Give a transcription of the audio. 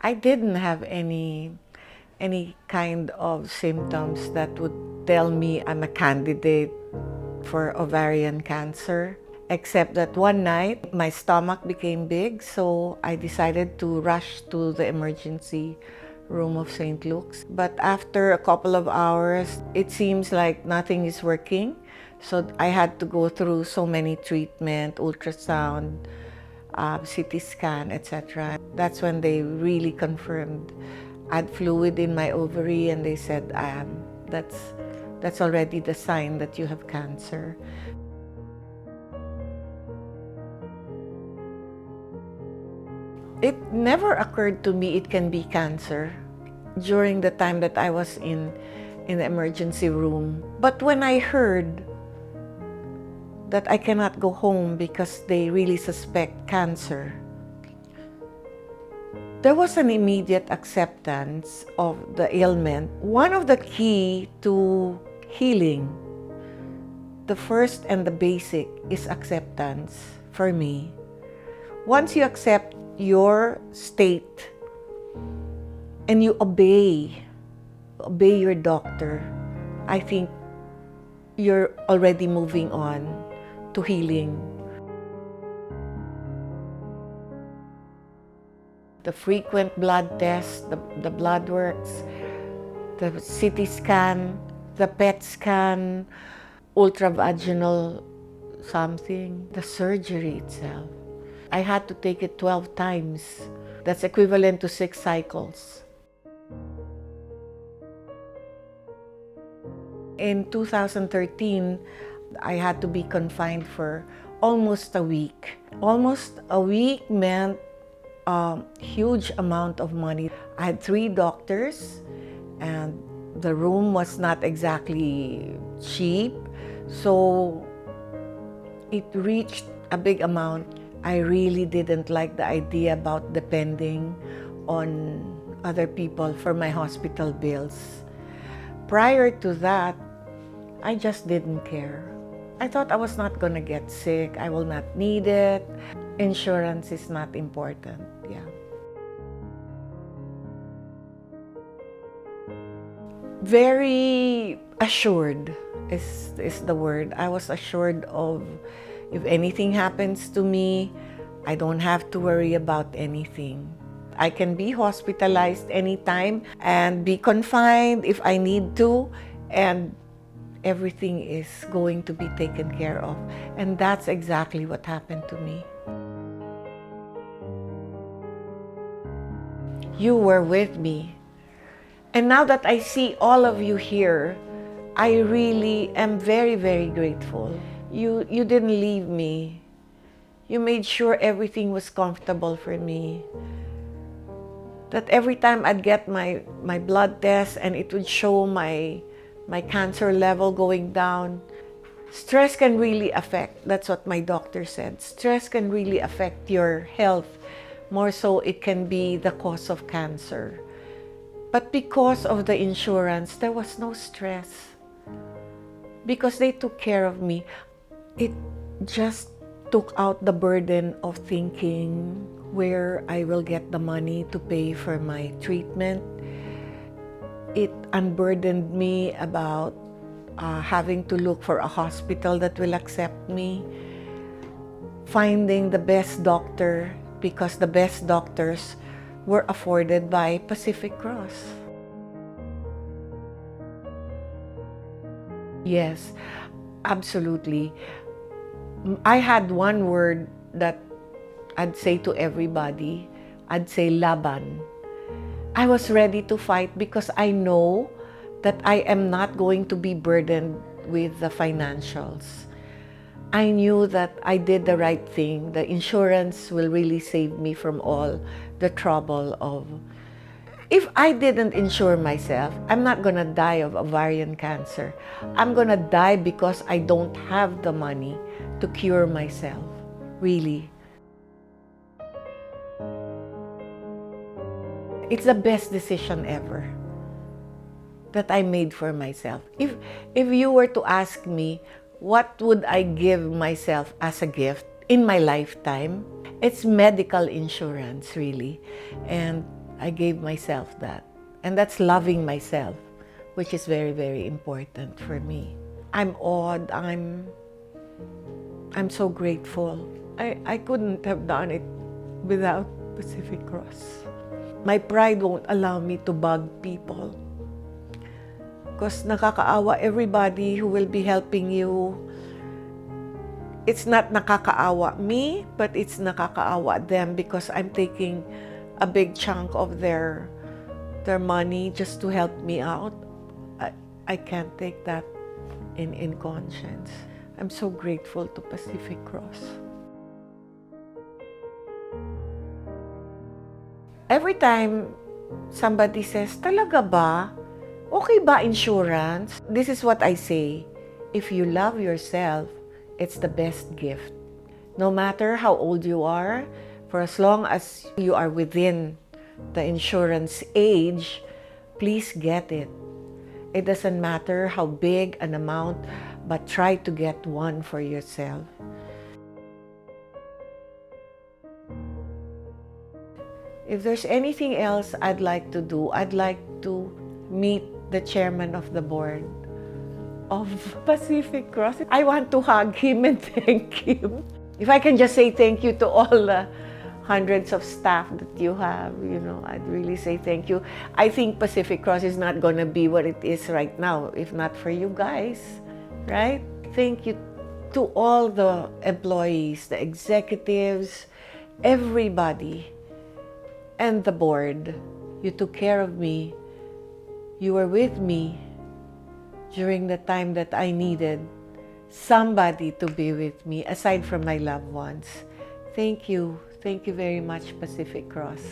I didn't have any kind of symptoms that would tell me I'm a candidate for ovarian cancer, except that one night my stomach became big, so I decided to rush to the emergency room of St. Luke's. But after a couple of hours, it seems like nothing is working. So I had to go through so many treatment, ultrasound, CT scan, etc. That's when they really confirmed I had fluid in my ovary, and they said, that's already the sign that you have cancer. It never occurred to me it can be cancer during the time that I was in the emergency room. But when I heard that I cannot go home because they really suspect cancer, there was an immediate acceptance of the ailment. One of the key to healing, the first and the basic, is acceptance for me. Once you accept your state and you obey your doctor, I think you're already moving on to healing. The frequent blood tests, the blood works, the CT scan, the PET scan, ultravaginal something, the surgery itself. I had to take it 12 times. That's equivalent to 6 cycles. In 2013, I had to be confined for almost a week. Almost a week meant a huge amount of money. I had 3 doctors, and the room was not exactly cheap, so it reached a big amount. I really didn't like the idea about depending on other people for my hospital bills. Prior to that, I just didn't care. I thought I was not going to get sick. I will not need it. Insurance is not important. Yeah. Very assured is the word. I was assured of, if anything happens to me, I don't have to worry about anything. I can be hospitalized anytime and be confined if I need to, and everything is going to be taken care of. And that's exactly what happened to me. You were with me. And now that I see all of you here, I really am very, very grateful. You didn't leave me. You made sure everything was comfortable for me. That every time I'd get my blood test and it would show my cancer level going down. Stress can really affect, that's what my doctor said, stress can really affect your health. More so, it can be the cause of cancer. But because of the insurance, there was no stress. Because they took care of me, it just took out the burden of thinking where I will get the money to pay for my treatment. It unburdened me about having to look for a hospital that will accept me, finding the best doctor, because the best doctors were afforded by Pacific Cross. Yes, absolutely. I had one word that I'd say to everybody. I'd say laban. I was ready to fight because I know that I am not going to be burdened with the financials. I knew that I did the right thing. The insurance will really save me from all the trouble of... If I didn't insure myself, I'm not gonna die of ovarian cancer. I'm gonna die because I don't have the money to cure myself, really. It's the best decision ever that I made for myself. If you were to ask me, what would I give myself as a gift in my lifetime? It's medical insurance, really. And I gave myself that. And that's loving myself, which is very, very important for me. I'm awed. I'm so grateful. I couldn't have done it without Pacific Cross. My pride won't allow me to bug people. Because nakakaawa everybody who will be helping you. It's not nakakaawa me, but it's nakakaawa them because I'm taking a big chunk of their money just to help me out. I can't take that in conscience. I'm so grateful to Pacific Cross. Every time somebody says, talaga ba? Okay ba insurance? This is what I say. If you love yourself, it's the best gift. No matter how old you are, for as long as you are within the insurance age, please get it. It doesn't matter how big an amount, but try to get one for yourself. If there's anything else I'd like to do, I'd like to meet the chairman of the board of Pacific Cross. I want to hug him and thank him. If I can just say thank you to all the hundreds of staff that you have, I'd really say thank you. I think Pacific Cross is not going to be what it is right now if not for you guys, right? Thank you to all the employees, the executives, everybody, and the board. You took care of me. You were with me during the time that I needed somebody to be with me aside from my loved ones. Thank you. Thank you very much, Pacific Cross.